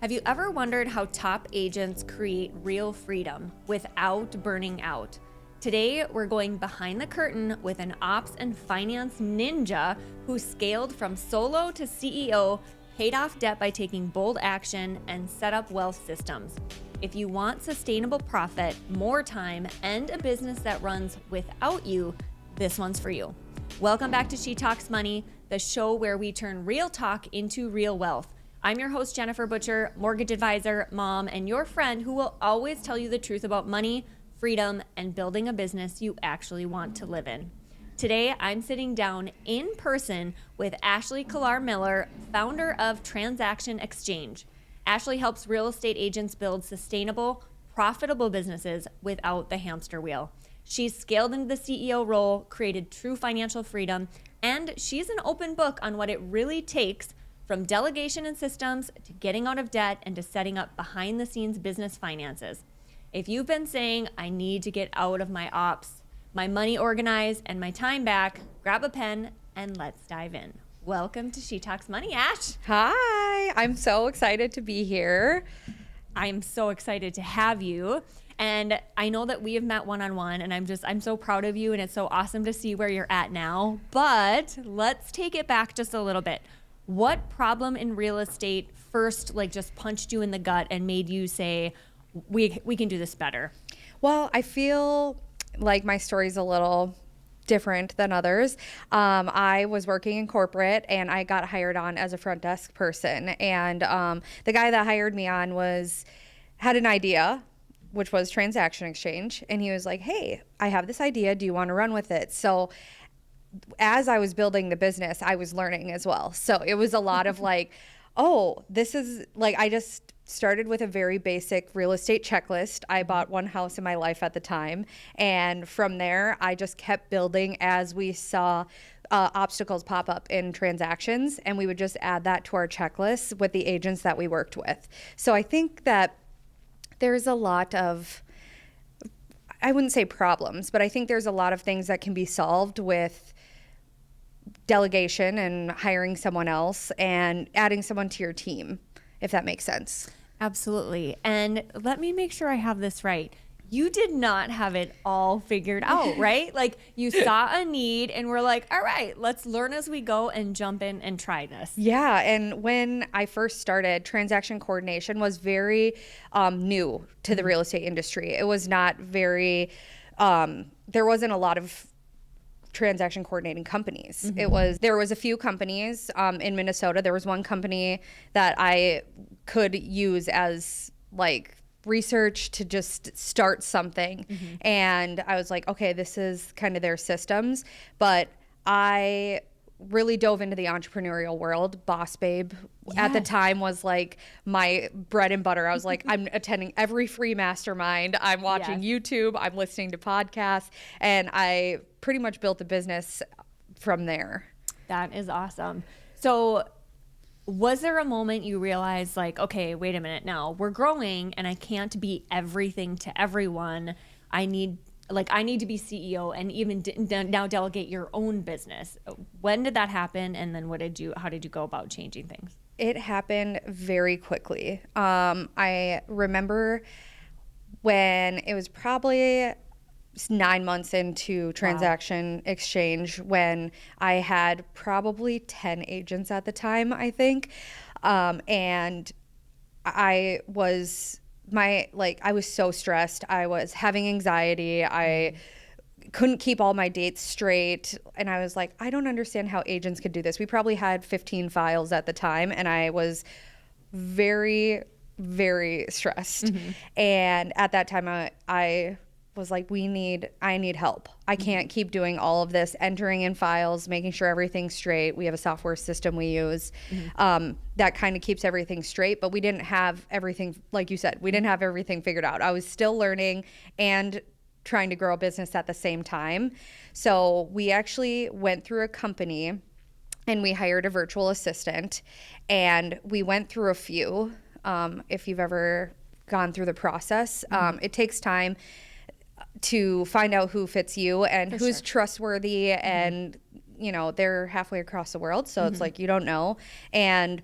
Have you ever wondered how top agents create real freedom without burning out? Today, we're going behind the curtain with an ops and finance ninja who scaled from solo to CEO, paid off debt by taking bold action, and set up wealth systems. If you want sustainable profit, more time, and a business that runs without you, this one's for you. Welcome back to She Talks Money, the show where we turn real talk into real wealth. I'm your host, Jennifer Butcher, mortgage advisor, mom, and your friend who will always tell you the truth about money, freedom, and building a business you actually want to live in. Today, I'm sitting down in person with Ashley Kalar-Miller, founder of Transaction Exchange. Ashley helps real estate agents build sustainable, profitable businesses without the hamster wheel. She's scaled into the CEO role, created true financial freedom, and she's an open book on what it really takes from delegation and systems to getting out of debt and to setting up behind the scenes business finances. If you've been saying, I need to get out of my ops, my money organized, and my time back, grab a pen and let's dive in. Welcome to She Talks Money, Ash. Hi, I'm so excited to be here. I'm so excited to have you. And I know that we have met one-on-one, and I'm so proud of you, and it's so awesome to see where you're at now. But let's take it back just a little bit. What problem in real estate first just punched you in the gut and made you say, we can do this better? Well, I feel like my story's a little different than others. I was working in corporate and I got hired on as a front desk person. And the guy that hired me on had an idea, which was Transaction Exchange. And he was like, hey, I have this idea. Do you want to run with it? So as I was building the business, I was learning as well. So it was a lot of this is I just started with a very basic real estate checklist. I bought one house in my life at the time. And from there, I just kept building as we saw obstacles pop up in transactions. And we would just add that to our checklist with the agents that we worked with. So I think that there's a lot of, I wouldn't say problems, but I think there's a lot of things that can be solved with delegation and hiring someone else and adding someone to your team, if that makes sense. Absolutely. And let me make sure I have this right. You did not have it all figured out, right? You saw a need and we're like, all right, let's learn as we go and jump in and try this. Yeah. And when I first started, transaction coordination was very new to the real estate industry. It was not very, there wasn't a lot of transaction coordinating companies. There was a few companies in Minnesota. There was one company that I could use as research to just start something. And I was like, okay, this is kind of their systems. But I really dove into the entrepreneurial world. Boss Babe at the time was my bread and butter. I was like, I'm attending every free mastermind. I'm watching YouTube. I'm listening to podcasts. And I pretty much built the business from there. That is awesome. So was there a moment you realized okay, wait a minute, now we're growing and I can't be everything to everyone. I need to be CEO and even now delegate your own business. When did that happen? And then how did you go about changing things? It happened very quickly. I remember when it was probably 9 months into Transaction Exchange when I had probably 10 agents at the time, I think. And I was I was so stressed. I was having anxiety. I couldn't keep all my dates straight. And I was like, I don't understand how agents could do this. We probably had 15 files at the time. And I was very, very stressed. And at that time, I was like, I need help. I can't keep doing all of this, entering in files, making sure everything's straight. We have a software system we use that kind of keeps everything straight, but we didn't have everything, like you said, we didn't have everything figured out. I was still learning and trying to grow a business at the same time. So we actually went through a company and we hired a virtual assistant and we went through a few. If you've ever gone through the process, it takes time to find out who fits you and who's trustworthy and they're halfway across the world, so it's you don't know. And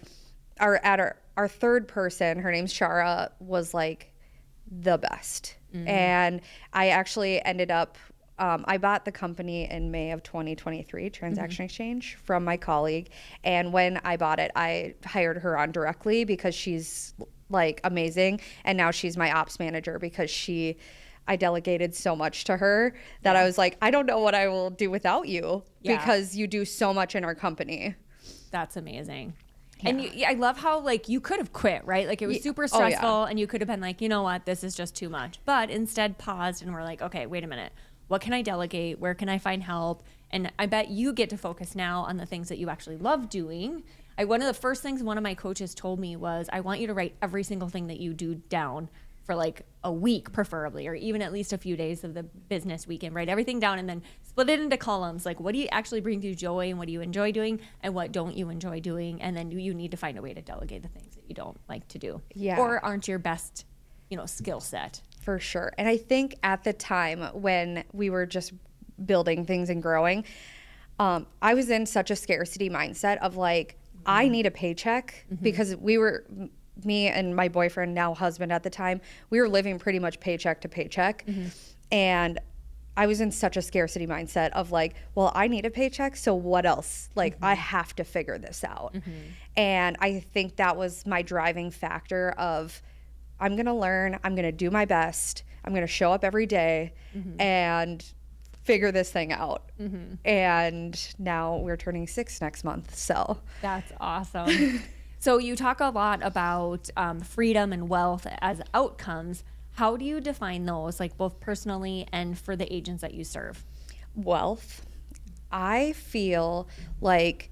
at our third person, her name's Shara, was like the best. And I actually ended up, I bought the company in May of 2023, Transaction Exchange, from my colleague. And when I bought it, I hired her on directly because she's like amazing. And now she's my ops manager because I delegated so much to her that I was like, I don't know what I will do without you because you do so much in our company. That's amazing. Yeah. And I love how like you could have quit, right? Like it was super stressful and you could have been like, you know what, this is just too much. But instead paused and we're like, okay, wait a minute. What can I delegate? Where can I find help? And I bet you get to focus now on the things that you actually love doing. One of the first things one of my coaches told me was, I want you to write every single thing that you do down for like a week preferably, or even at least a few days of the business weekend. Write everything down and then split it into columns. Like, what do you actually bring you joy and what do you enjoy doing and what don't you enjoy doing? And then you need to find a way to delegate the things that you don't like to do or aren't your best, skill set. For sure. And I think at the time when we were just building things and growing, I was in such a scarcity mindset of like, I need a paycheck because me and my boyfriend, now husband at the time, we were living pretty much paycheck to paycheck. And I was in such a scarcity mindset of like, well, I need a paycheck, so what else? Like, I have to figure this out. And I think that was my driving factor of, I'm going to learn, I'm going to do my best, I'm going to show up every day and figure this thing out. And now we're turning 6 next month, so. That's awesome. So you talk a lot about freedom and wealth as outcomes. How do you define those, like both personally and for the agents that you serve? Wealth. I feel like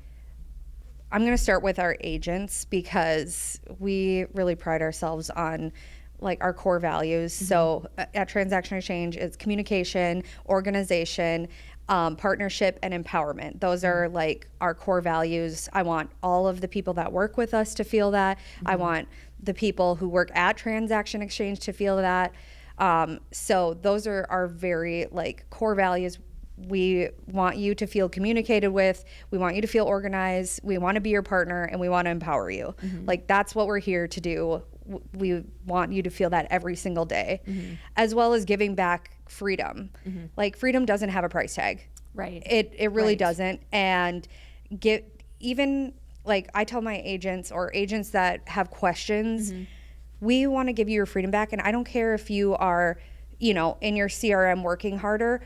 I'm going to start with our agents because we really pride ourselves on like our core values. So at Transaction Exchange, it's communication, organization, partnership, and empowerment. Those are like our core values. I want all of the people that work with us to feel that. I want the people who work at Transaction Exchange to feel that. So those are our very like core values. We want you to feel communicated with. We want you to feel organized. We want to be your partner and we want to empower you. Like that's what we're here to do. We want you to feel that every single day, as well as giving back freedom. Like freedom doesn't have a price tag. Right. It really doesn't. And even like I tell my agents or agents that have questions, we want to give you your freedom back. And I don't care if you are, in your CRM working harder,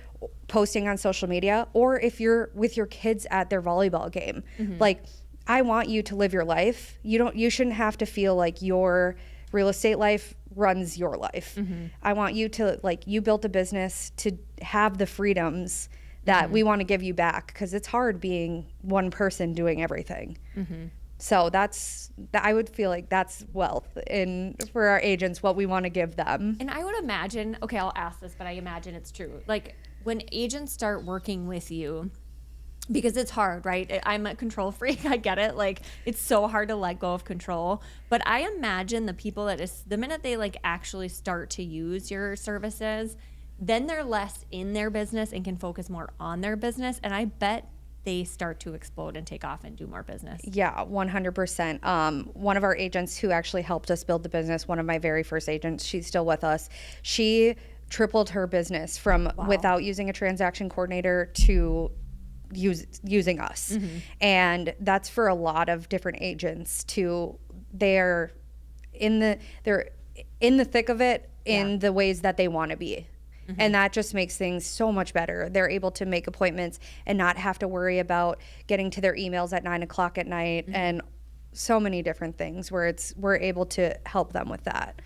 posting on social media, or if you're with your kids at their volleyball game. Like I want you to live your life. You shouldn't have to feel like your real estate life runs your life. I want you to you built a business to have the freedoms that we want to give you back because it's hard being one person doing everything. So I would feel like that's wealth for our agents, what we want to give them. And I would imagine, okay, I'll ask this, but I imagine it's true. Like when agents start working with you, because it's hard, right? I'm a control freak. I get it. Like it's so hard to let go of control. But I imagine the people the minute they actually start to use your services, then they're less in their business and can focus more on their business. And I bet they start to explode and take off and do more business. Yeah, 100%. One of our agents who actually helped us build the business, one of my very first agents, she's still with us. She tripled her business from without using a transaction coordinator to using us. And that's for a lot of different agents they're in the thick of it in the ways that they want to be. And that just makes things so much better. They're able to make appointments and not have to worry about getting to their emails at 9:00 at night and so many different things where we're able to help them with that.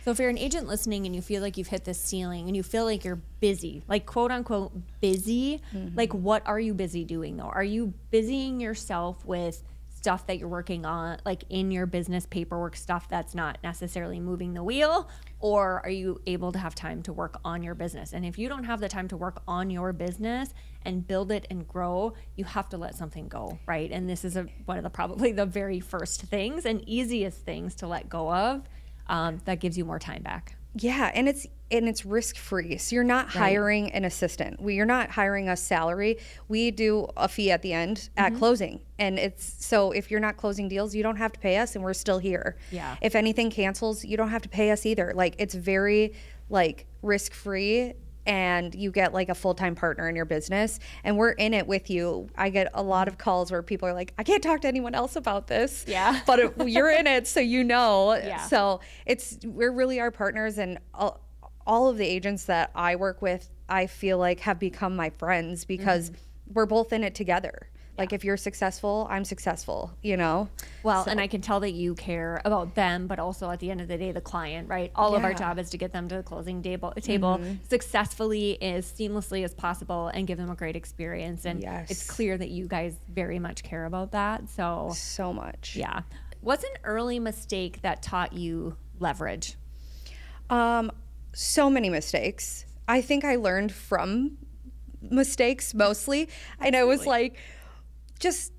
So if you're an agent listening and you feel like you've hit this ceiling and you feel like you're busy, like quote unquote busy, like what are you busy doing though? Are you busying yourself with stuff that you're working on, like in your business paperwork stuff that's not necessarily moving the wheel? Or are you able to have time to work on your business? And if you don't have the time to work on your business and build it and grow, you have to let something go, right? And this is one of probably the very first things and easiest things to let go of. That gives you more time back. Yeah, and and it's risk-free. So you're not hiring an assistant. You're not hiring a salary. We do a fee at the end at closing. And so if you're not closing deals, you don't have to pay us and we're still here. Yeah. If anything cancels, you don't have to pay us either. Like, it's very like risk-free, and you get like a full-time partner in your business, and we're in it with you. I get a lot of calls where people are like, I can't talk to anyone else about this. Yeah. But you're in it, so you know. Yeah. So we're really our partners, and all of the agents that I work with, I feel like have become my friends because we're both in it together. Like, if you're successful, I'm successful, you know? Well, and I can tell that you care about them, but also at the end of the day, the client, right? All of our job is to get them to the closing table successfully, as seamlessly as possible, and give them a great experience. And it's clear that you guys very much care about that. So much. Yeah. What's an early mistake that taught you leverage? So many mistakes. I think I learned from mistakes mostly. Absolutely. And I was like, just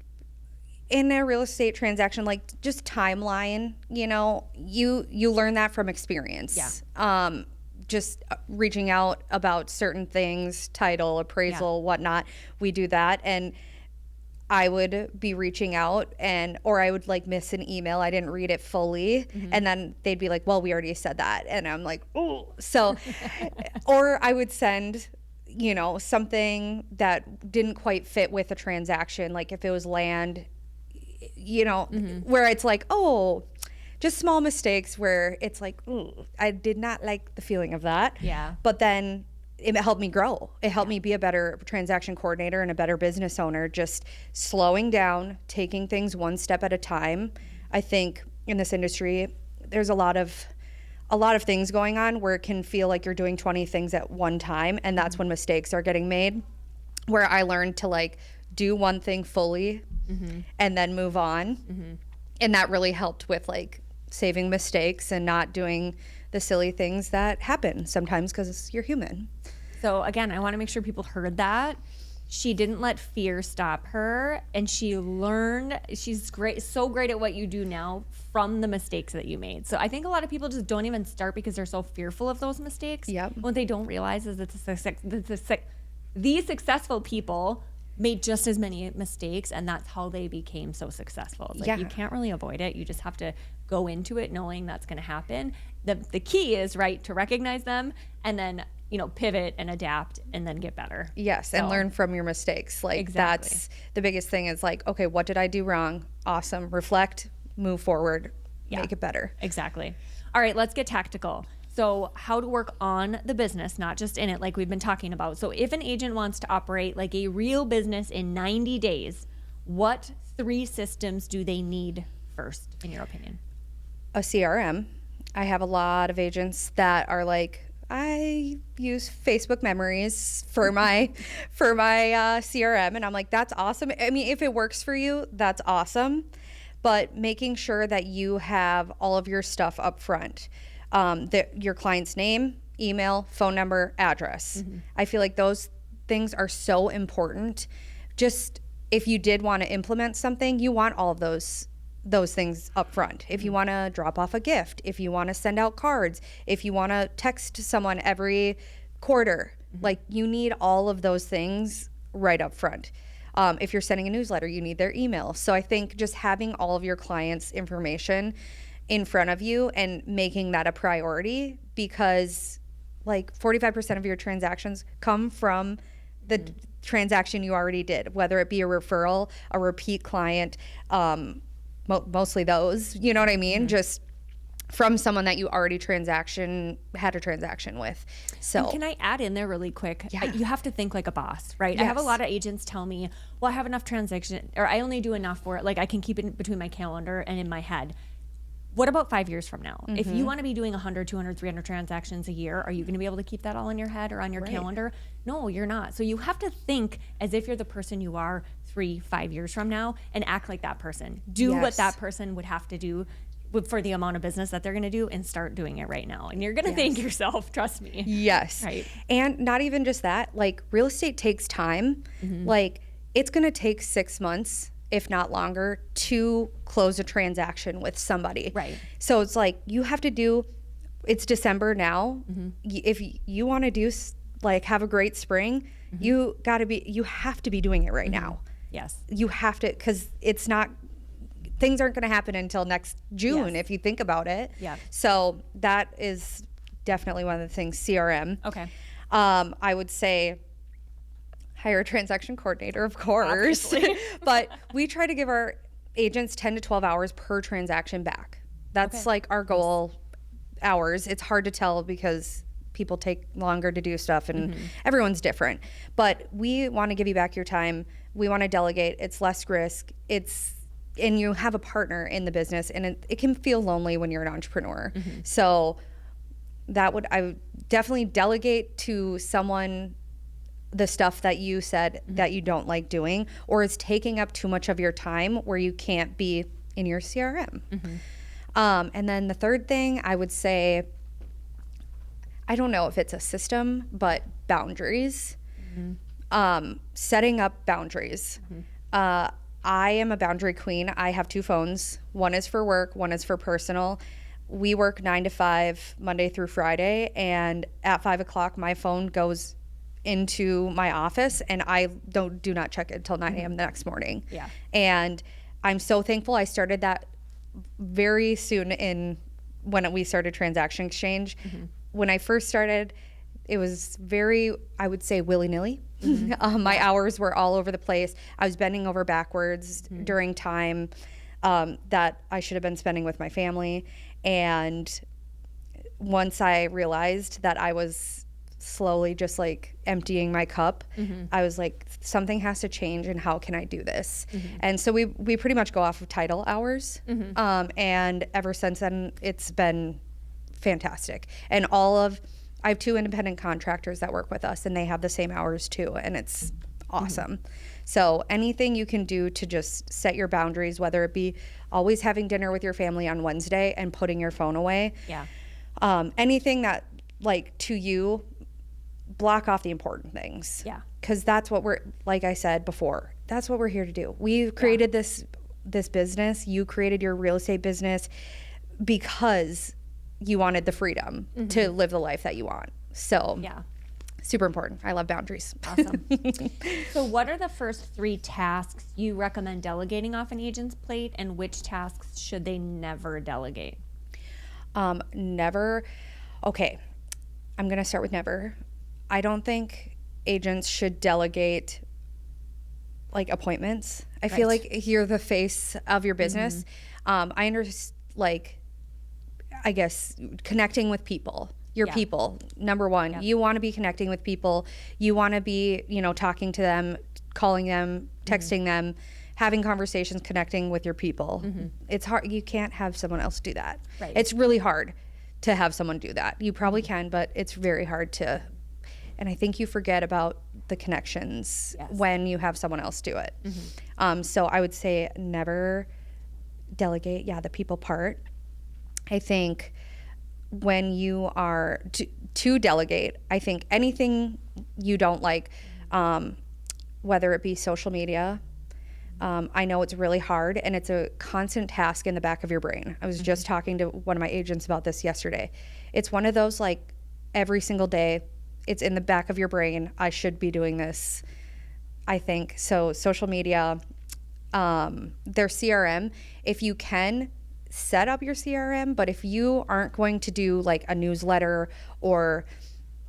in a real estate transaction, like, just timeline, you know, you learn that from experience. Yeah. Just reaching out about certain things, title, appraisal, whatnot. We do that. And I would be reaching out or I would like miss an email. I didn't read it fully. And then they'd be like, well, we already said that. And I'm like, oh, so, or I would send, you know, something that didn't quite fit with a transaction. Like, if it was land, you know, where it's like, oh, just small mistakes where it's like, ooh, I did not like the feeling of that. Yeah. But then it helped me grow. It helped me be a better transaction coordinator and a better business owner, just slowing down, taking things one step at a time. I think in this industry, there's a lot of things going on where it can feel like you're doing 20 things at one time. And that's when mistakes are getting made, where I learned to like do one thing fully and then move on. And that really helped with like saving mistakes and not doing the silly things that happen sometimes because you're human. So again, I want to make sure people heard that. She didn't let fear stop her, and she learned. She's great, so great at what you do now from the mistakes that you made. So I think a lot of people just don't even start because they're so fearful of those mistakes. Yep. What they don't realize is that the successful people made just as many mistakes, and that's how they became so successful. It's like, you can't really avoid it. You just have to go into it knowing that's going to happen. The key is, right, to recognize them and then, you know, pivot and adapt and then get better. Yes, and learn from your mistakes. Like, that's the biggest thing is like, okay, what did I do wrong? Awesome. Reflect, move forward, make it better. Exactly. All right, let's get tactical. So how to work on the business, not just in it, like we've been talking about. So if an agent wants to operate like a real business in 90 days, what 3 systems do they need first, in your opinion? A CRM. I have a lot of agents that are like, I use Facebook memories for my CRM, and I'm like, that's awesome. I mean, if it works for you, that's awesome. But making sure that you have all of your stuff up front. Your client's name, email, phone number, address. I feel like those things are so important. Just if you did want to implement something, you want all of those things up front. If you want to drop off a gift, if you want to send out cards, if you want to text someone every quarter, like, you need all of those things right up front. If you're sending a newsletter, you need their email. So I think just having all of your clients' information in front of you and making that a priority, because like 45% of your transactions come from the transaction you already did, whether it be a referral, a repeat client, mostly those, you know what I mean? Just from someone that you already had a transaction with. So and can I add in there really quick? You have to think like a boss, right? Yes. I have a lot of agents tell me, well, I have enough transaction, or I only do enough for it. Like, I can keep it between my calendar and in my head. What about 5 years from now? If you want to be doing 100, 200, 300 transactions a year, are you going to be able to keep that all in your head or on your calendar? No, you're not. So you have to think as if you're the person you are 3-5 years from now, and act like that person. Do what that person would have to do for the amount of business that they're going to do, and start doing it right now. And you're going to thank yourself, trust me. Yes. Right. And not even just that, like, real estate takes time. Like, it's going to take 6 months, if not longer, to close a transaction with somebody. Right. So it's like, you have to do it's December now. If you want to do like have a great spring, you have to be doing it right now. Yes. You have to, because things aren't going to happen until next June, if you think about it. Yeah. So that is definitely one of the things. CRM. Okay. I would say hire a transaction coordinator, of course. But we try to give our agents 10 to 12 hours per transaction back. That's like our goal hours. It's hard to tell because people take longer to do stuff and everyone's different. But we want to give you back your time. We want to delegate. It's less risk. And you have a partner in the business, and it can feel lonely when you're an entrepreneur. So I would definitely delegate to someone the stuff that you said that you don't like doing, or is taking up too much of your time where you can't be in your CRM. And then the third thing I would say, I don't know if it's a system, but boundaries. Setting up boundaries. I am a boundary queen. I have 2 phones. One is for work, one is for personal. We work 9 to 5, Monday through Friday, and at 5 o'clock, my phone goes into my office, and I do not check it until 9 a.m. the next morning. Yeah. And I'm so thankful I started that very soon when we started Transaction Exchange. When I first started, it was very, I would say, willy-nilly. My hours were all over the place. I was bending over backwards during time that I should have been spending with my family. And once I realized that I was slowly just like emptying my cup, I was like, something has to change, and how can I do this? And so we pretty much go off of title hours. And ever since then, it's been fantastic. And I have 2 independent contractors that work with us, and they have the same hours too, and it's awesome. So anything you can do to just set your boundaries, whether it be always having dinner with your family on Wednesday and putting your phone away. Yeah. Anything that, like, to you, block off the important things. Yeah. Because that's what like I said before, that's what we're here to do. We've created this business. You created your real estate business because you wanted the freedom to live the life that you want. So Yeah. super important. I love boundaries. Awesome. So what are the first 3 tasks you recommend delegating off an agent's plate, and which tasks should they never delegate? Never. Okay. I'm going to start with never. I don't think agents should delegate like appointments. I feel like you're the face of your business. I understand, like, I guess connecting with people, people, number one. You want to be connecting with people. You want to be, talking to them, calling them, texting them, having conversations, connecting with your people. It's hard. You can't have someone else do that. Right. It's really hard to have someone do that. You probably can, but it's very hard to. And I think you forget about the connections when you have someone else do it. So I would say never delegate, the people part. I think when you are to delegate, I think anything you don't like, whether it be social media, I know it's really hard, and it's a constant task in the back of your brain. I was just talking to one of my agents about this yesterday. It's one of those, like, every single day, it's in the back of your brain. I should be doing this, I think. So social media, their CRM, if you can, set up your CRM, but if you aren't going to do like a newsletter or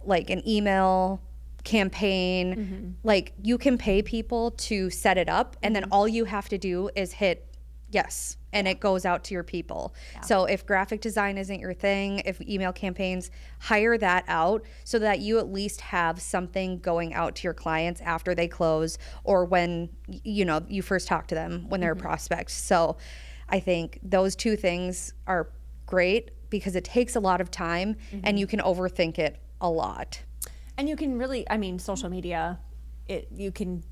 like an email campaign, like, you can pay people to set it up, and then all you have to do is hit yes, and it goes out to your people. So if graphic design isn't your thing, if email campaigns, hire that out so that you at least have something going out to your clients after they close, or when you first talk to them when they're a prospect. So I think those 2 things are great because it takes a lot of time, and you can overthink it a lot. And you can really, social media, you can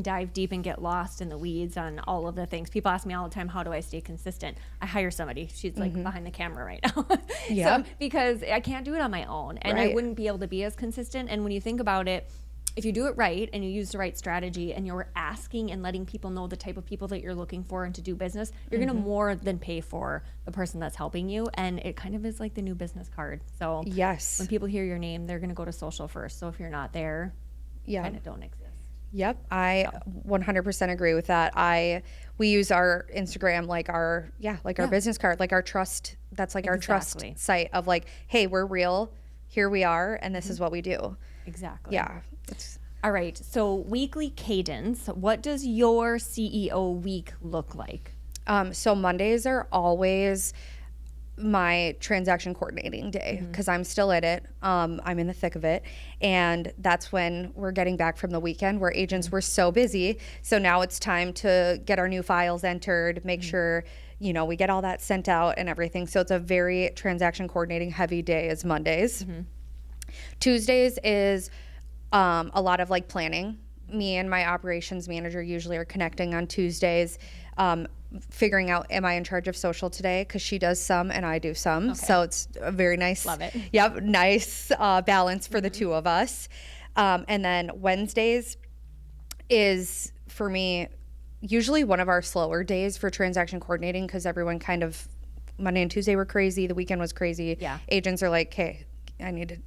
dive deep and get lost in the weeds on all of the things. People ask me all the time, how do I stay consistent? I hire somebody. She's like behind the camera right now. So, because I can't do it on my own, and I wouldn't be able to be as consistent. And when you think about it, if you do it right and you use the right strategy and you're asking and letting people know the type of people that you're looking for and to do business, you're going to more than pay for the person that's helping you. And it kind of is like the new business card. So Yes. when people hear your name, they're going to go to social first. So if you're not there, you kind of don't exist. Yep, I 100% agree with that. We use our Instagram like our business card, like our trust. That's like our trust site of like, hey, we're real. Here we are, and this is what we do. Exactly. Yeah. All right. So weekly cadence. What does your CEO week look like? So Mondays are always my transaction coordinating day because I'm still at it. I'm in the thick of it. And that's when we're getting back from the weekend where agents were so busy. So now it's time to get our new files entered, make sure, we get all that sent out and everything. So it's a very transaction coordinating heavy day is Mondays. Tuesdays is a lot of like planning. Me and my operations manager usually are connecting on Tuesdays, figuring out, am I in charge of social today? Because she does some and I do some. Okay. So it's a very nice, love it. Yep, nice balance for the two of us. And then Wednesdays is, for me, usually one of our slower days for transaction coordinating because everyone kind of, Monday and Tuesday were crazy. The weekend was crazy. Yeah. Agents are like, hey, I need to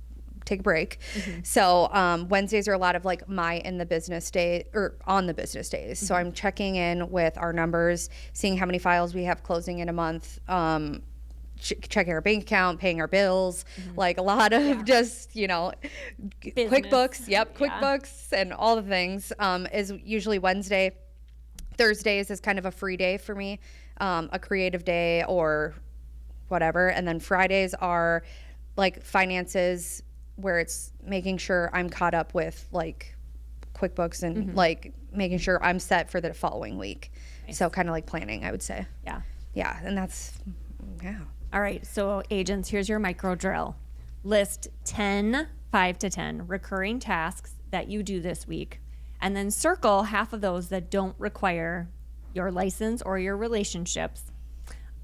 take a break. So Wednesdays are a lot of like on the business days. So I'm checking in with our numbers, seeing how many files we have closing in a month, checking our bank account, paying our bills, like a lot of just, QuickBooks. Yep. QuickBooks and all the things is usually Wednesday. Thursdays is kind of a free day for me, a creative day or whatever. And then Fridays are like finances, where it's making sure I'm caught up with like QuickBooks and like making sure I'm set for the following week. Nice. So kind of like planning, I would say. Yeah. Yeah. And that's, All right. So agents, here's your micro drill. List 5 to 10 recurring tasks that you do this week, and then circle half of those that don't require your license or your relationships.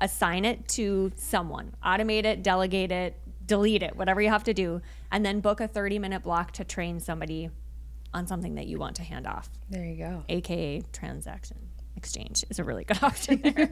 Assign it to someone, automate it, delegate it, delete it, whatever you have to do, and then book a 30-minute block to train somebody on something that you want to hand off. There you go. AKA transaction exchange is a really good option there.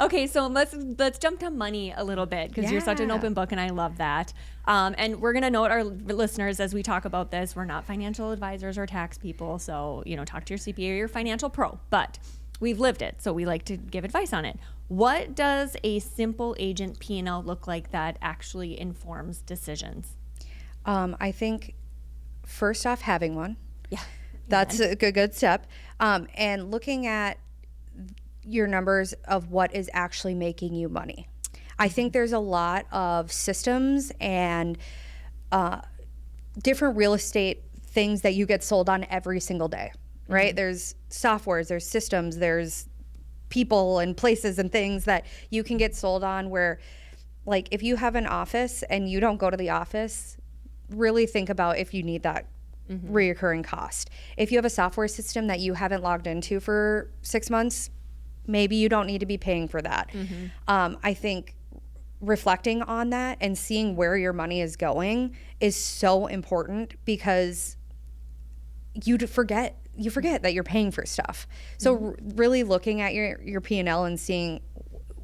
Okay, so let's jump to money a little bit because you're such an open book and I love that. And we're gonna note our listeners as we talk about this, we're not financial advisors or tax people, so talk to your CPA or your financial pro, but we've lived it, so we like to give advice on it. What does a simple agent P&L look like that actually informs decisions? I think first off, having one. Yeah. That's a good step. And looking at your numbers of what is actually making you money. I think there's a lot of systems and different real estate things that you get sold on every single day, right? There's softwares, there's systems, there's people and places and things that you can get sold on where, like, if you have an office and you don't go to the office, really think about if you need that reoccurring cost. If you have a software system that you haven't logged into for 6 months, maybe you don't need to be paying for that. I think reflecting on that and seeing where your money is going is so important because you forget that you're paying for stuff. So really looking at your P&L and seeing,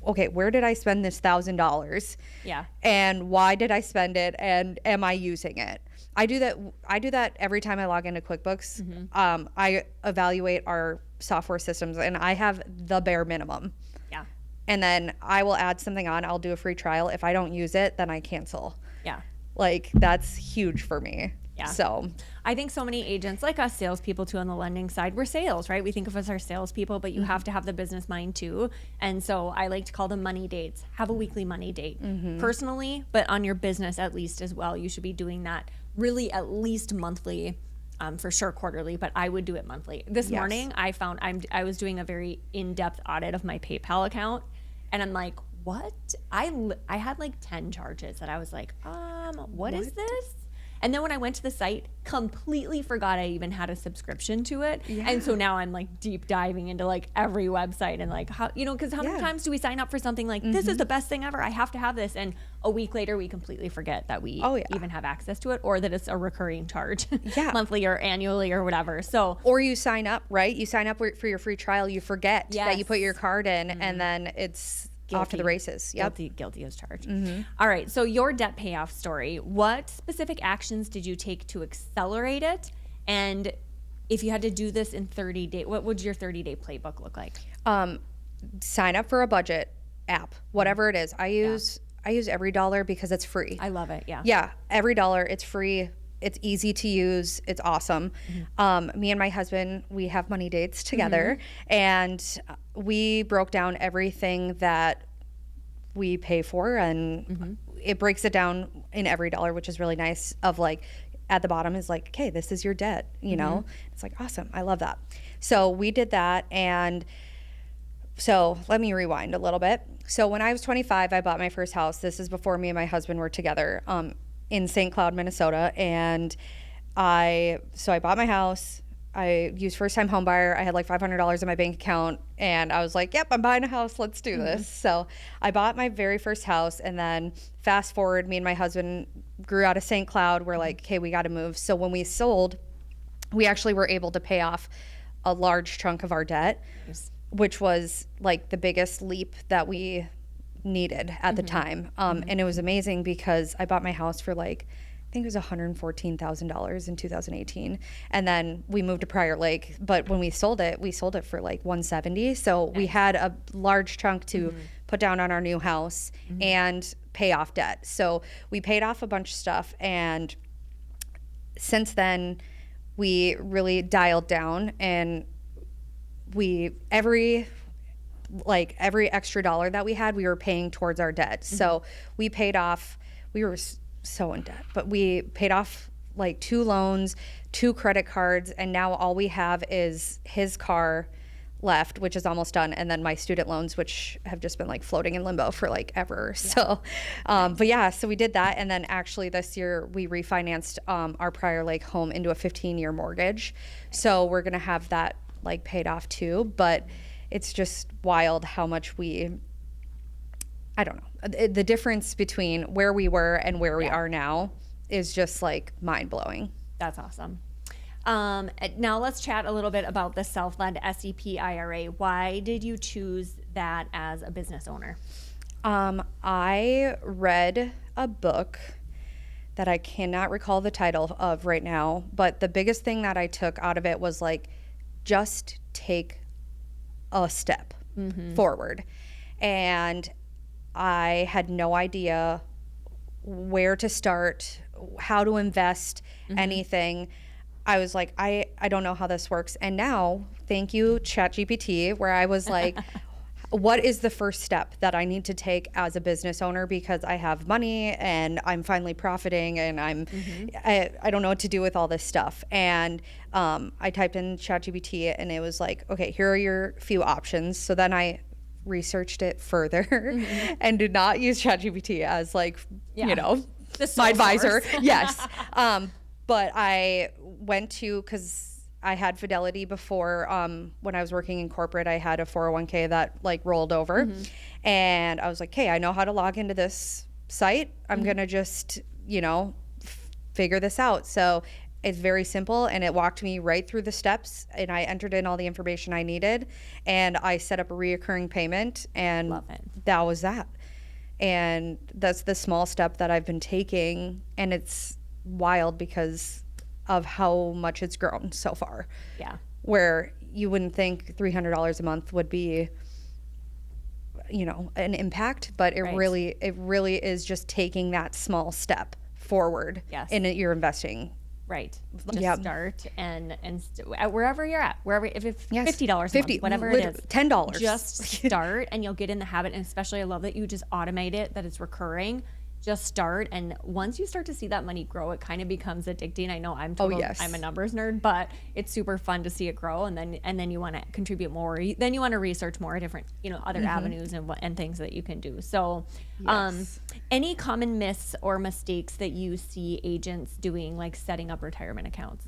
okay, where did I spend this $1,000? Yeah. And why did I spend it? And am I using it? I do that every time I log into QuickBooks. I evaluate our software systems and I have the bare minimum. Yeah. And then I will add something on. I'll do a free trial. If I don't use it, then I cancel. Yeah. Like, that's huge for me. Yeah. So I think so many agents, like us salespeople too on the lending side, we're sales, right? We think of us as our salespeople, but you have to have the business mind too. And so I like to call them money dates. Have a weekly money date personally, but on your business at least as well. You should be doing that really at least monthly, for sure quarterly, but I would do it monthly. This morning I found I was doing a very in-depth audit of my PayPal account and I'm like, what? I had like 10 charges that I was like, what is this? And then when I went to the site, completely forgot I even had a subscription to it. And so now I'm like deep diving into like every website and like how, you know, because how many times do we sign up for something like this is the best thing ever, I have to have this, and a week later we completely forget that we even have access to it, or that it's a recurring charge monthly or annually or whatever. So, or you sign up, right? You sign up for your free trial, you forget that you put your card in, and then it's off to the races. Guilty as charged. All right. So your debt payoff story, what specific actions did you take to accelerate it? And if you had to do this in 30 days, what would your 30-day playbook look like? Sign up for a budget app, whatever it is. I use EveryDollar because it's free. I love it. Yeah. EveryDollar, it's free. It's easy to use. It's awesome. Me and my husband, we have money dates together, and we broke down everything that we pay for, and it breaks it down in EveryDollar, which is really nice. Of like, at the bottom is like, okay, this is your debt, you know? It's like, awesome. I love that. So we did that. And so let me rewind a little bit. So when I was 25, I bought my first house. This is before me and my husband were together, in St. Cloud, Minnesota. And I bought my house. I used first time home buyer. I had like $500 in my bank account, and I was like, yep, I'm buying a house. Let's do this. So I bought my very first house, and then fast forward, me and my husband grew out of St. Cloud. We're like, okay, we got to move. So when we sold, we actually were able to pay off a large chunk of our debt, which was like the biggest leap that we needed at the time. And it was amazing because I bought my house for like, I think it was $114,000 in 2018. And then we moved to Prior Lake, but when we sold it for like 170. So we had a large chunk to put down on our new house and pay off debt. So we paid off a bunch of stuff. And since then we really dialed down, and every extra dollar that we had, we were paying towards our debt. So we paid off, we were so in debt, but we paid off like 2 loans, 2 credit cards, and now all we have is his car left, which is almost done, and then my student loans, which have just been like floating in limbo for like ever. So, so we did that, and then actually this year we refinanced our Prior Lake home into a 15-year mortgage. So we're gonna have that like paid off too, but it's just wild how much I don't know. The difference between where we were and where we are now is just like mind blowing. That's awesome. Now let's chat a little bit about the self-led SEP IRA. Why did you choose that as a business owner? I read a book that I cannot recall the title of right now, but the biggest thing that I took out of it was like, just take a step forward. And I had no idea where to start, how to invest, anything. I was like, I don't know how this works. And now, thank you, ChatGPT, where I was like, what is the first step that I need to take as a business owner, because I have money and I'm finally profiting, and I don't know what to do with all this stuff. And I typed in ChatGPT, and it was like, okay, here are your few options. So then I researched it further and did not use ChatGPT as like, you know, my advisor. Yes. But I went to, because I had Fidelity before. When I was working in corporate, I had a 401k that like rolled over, and I was like, hey, I know how to log into this site. I'm gonna just, figure this out. So it's very simple, and it walked me right through the steps, and I entered in all the information I needed, and I set up a reoccurring payment, and that was that. And that's the small step that I've been taking, and it's wild because of how much it's grown so far. Yeah. Where you wouldn't think $300 a month would be, an impact, but it really is just taking that small step forward in your investing. Right. Just start and wherever you're at, if it's $50 a month, whatever it is, $10. Just start, and you'll get in the habit. And especially, I love that you just automate it, that it's recurring. just start. And once you start to see that money grow, it kind of becomes addicting. I know I'm yes. I'm a numbers nerd, but it's super fun to see it grow. And then you want to contribute more. Then you want to research more different, other avenues and things that you can do. So, Yes. any common myths or mistakes that you see agents doing, like setting up retirement accounts?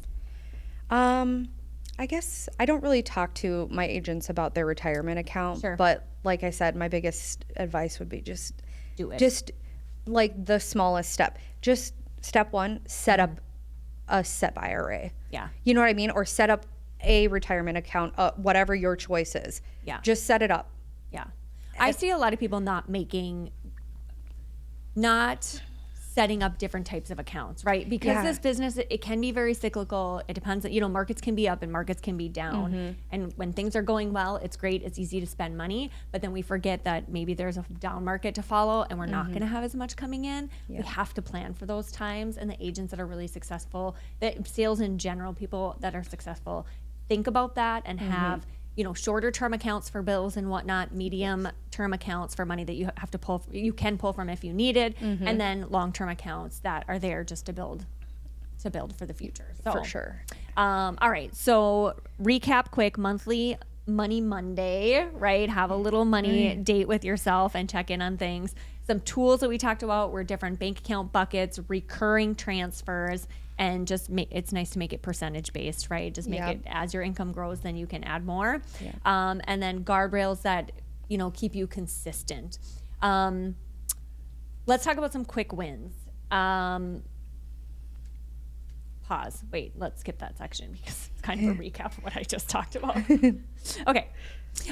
I guess I don't really talk to my agents about their retirement account, Sure. but like I said, my biggest advice would be just Do it. Just like the smallest step. Just step one, set up a SEP IRA. Yeah. You know what I mean? Or set up a retirement account, whatever your choice is. Yeah. Just set it up. Yeah. I see a lot of people not setting up different types of accounts, right? Because this business, it can be very cyclical. It depends, markets can be up and markets can be down. And when things are going well, it's great. It's easy to spend money. But then we forget that maybe there's a down market to follow and we're not going to have as much coming in. Yeah. We have to plan for those times. And the agents that are really successful, that sales in general, people that are successful, think about that and have shorter term accounts for bills and whatnot, medium term accounts for money that you have to you can pull from if you need it, and then long term accounts that are there just to build for the future. So, for sure. All right. So recap quick: monthly Money Monday, right? Have a little money date with yourself and check in on things. Some tools that we talked about were different bank account buckets, recurring transfers, and just it's nice to make it percentage based, right? Just make it as your income grows, then you can add more. Yeah. And then guardrails that, keep you consistent. Let's talk about some quick wins. Pause. Wait, let's skip that section because it's kind of a recap of what I just talked about. Okay.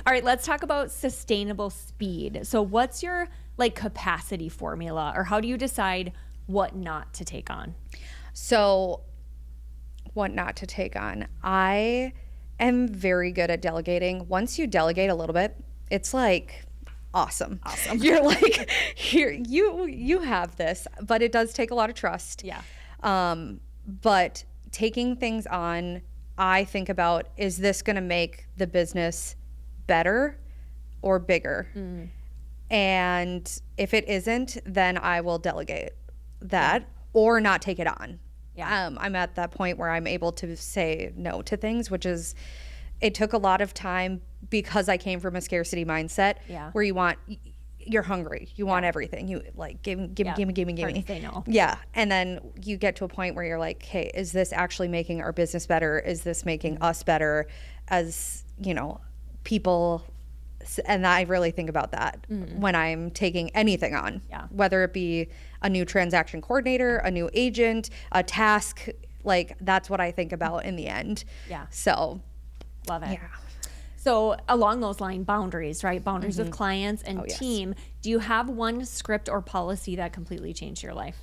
All right, let's talk about sustainable speed. So what's your capacity formula, or how do you decide what not to take on? So what not to take on. I am very good at delegating. Once you delegate a little bit, it's awesome. You're here, you have this, but it does take a lot of trust. Yeah. But taking things on, I think about, is this going to make the business better or bigger? And if it isn't, then I will delegate that or not take it on. Yeah. I'm at that point where I'm able to say no to things, it took a lot of time because I came from a scarcity mindset where you're hungry. You want everything. You give me. Say no. Yeah. And then you get to a point where you're like, hey, is this actually making our business better? Is this making us better as, people? And I really think about that when I'm taking anything on, whether it be a new transaction coordinator, a new agent, a task, that's what I think about in the end. Yeah. So. Love it. Yeah. So along those lines, boundaries, right? Boundaries with clients and team. Do you have one script or policy that completely changed your life?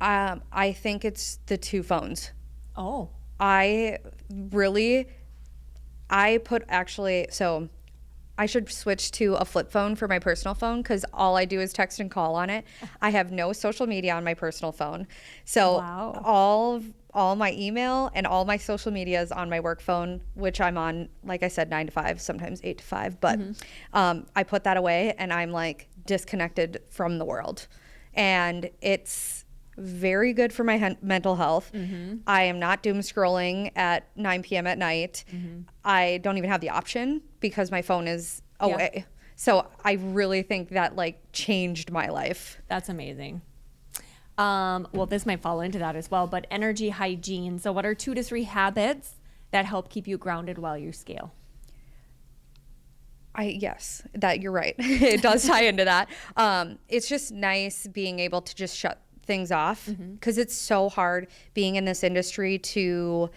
I think it's the 2 phones. Oh. I should switch to a flip phone for my personal phone because all I do is text and call on it. I have no social media on my personal phone. So all my email and all my social media is on my work phone, which I'm on, like I said, 9 to 5, sometimes 8 to 5. But I put that away and I'm disconnected from the world. And it's very good for my mental health. I am not doom scrolling at 9 p.m. at night. I don't even have the option because my phone is away. Yeah. So I really think that changed my life. That's amazing. Well, this might fall into that as well, but energy hygiene. So what are 2 to 3 habits that help keep you grounded while you scale? Yes, that you're right. It does tie into that. It's just nice being able to just shut things off because it's so hard being in this industry to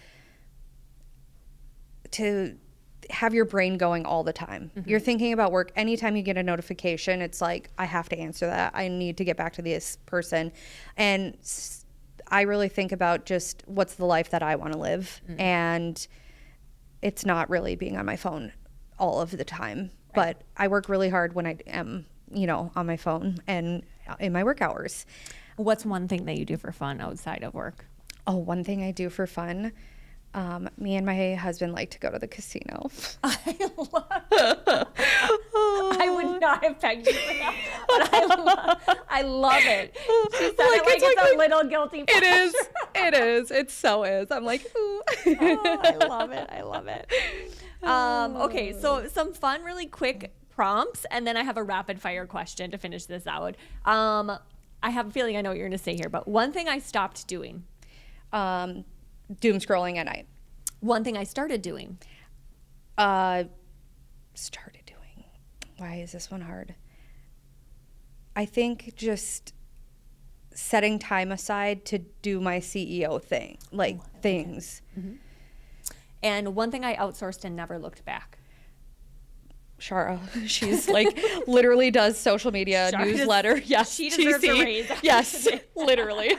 have your brain going all the time. You're thinking about work. Anytime you get a notification, it's I have to answer that. I need to get back to this person. And I really think about just what's the life that I want to live. And it's not really being on my phone all of the time. Right. But I work really hard when I am, on my phone and in my work hours. What's one thing that you do for fun outside of work? Oh, one thing I do for fun. Me and my husband like to go to the casino. I would not have pegged you for that. But I love it. She said it's like a little guilty pleasure. It is. It so is. I'm like, ooh. Oh, I love it. Okay, so some fun, really quick prompts, and then I have a rapid fire question to finish this out. I have a feeling I know what you're going to say here, but one thing I stopped doing. Doom scrolling at night. One thing I started doing. Why is this one hard? I think just setting time aside to do my CEO things. Mm-hmm. And one thing I outsourced and never looked back. Shara, she's like literally does social media, newsletter. Yes, she deserves a raise. Yes, literally.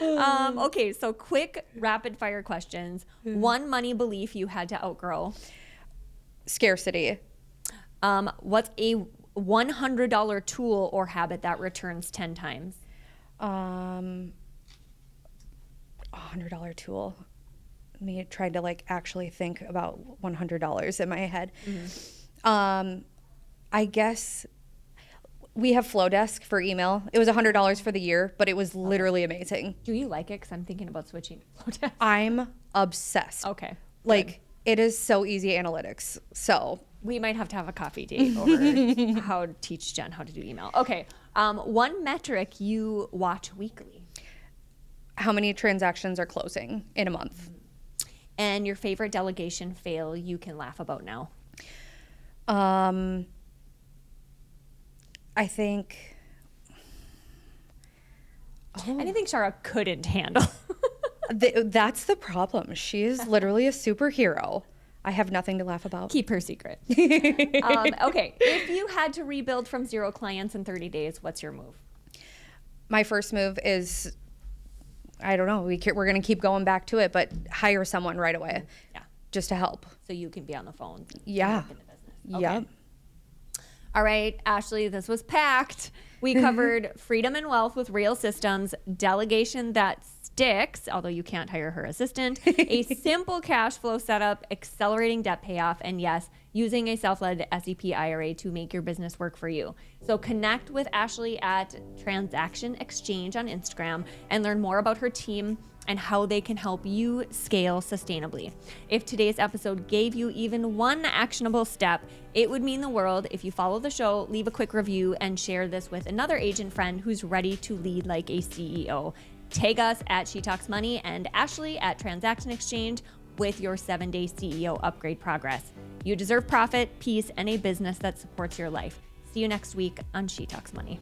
Okay, so quick rapid fire questions. One money belief you had to outgrow. Scarcity. What's a $100 tool or habit that returns 10 times? $100 tool. Me trying to actually think about $100 in my head. Mm-hmm. I guess we have Flowdesk for email. It was $100 for the year, but it was literally amazing. Do you like it? Because I'm thinking about switching to Flowdesk. I'm obsessed. Okay. It is so easy analytics. So we might have to have a coffee date over how to teach Jen how to do email. Okay. One metric you watch weekly. How many transactions are closing in a month? And your favorite delegation fail you can laugh about now? I think anything Shara couldn't handle. That's the problem. She is literally a superhero. I have nothing to laugh about. Keep her secret. Okay. If you had to rebuild from 0 clients in 30 days, what's your move? My first move is, I don't know. We're going to keep going back to it, but hire someone right away. Yeah. Just to help. So you can be on the phone. Yeah. Okay. Yep. All right, Ashley, this was packed. We covered freedom and wealth with real systems, delegation that sticks, although you can't hire her assistant, a simple cash flow setup, accelerating debt payoff, and yes, using a self-led SEP IRA to make your business work for you. So connect with Ashley at Transaction Exchange on Instagram and learn more about her team and how they can help you scale sustainably. If today's episode gave you even one actionable step, it would mean the world if you follow the show, leave a quick review, and share this with another agent friend who's ready to lead like a CEO. Tag us at She Talks Money and Ashley at Transaction Exchange with your 7-day CEO upgrade progress. You deserve profit, peace, and a business that supports your life. See you next week on She Talks Money.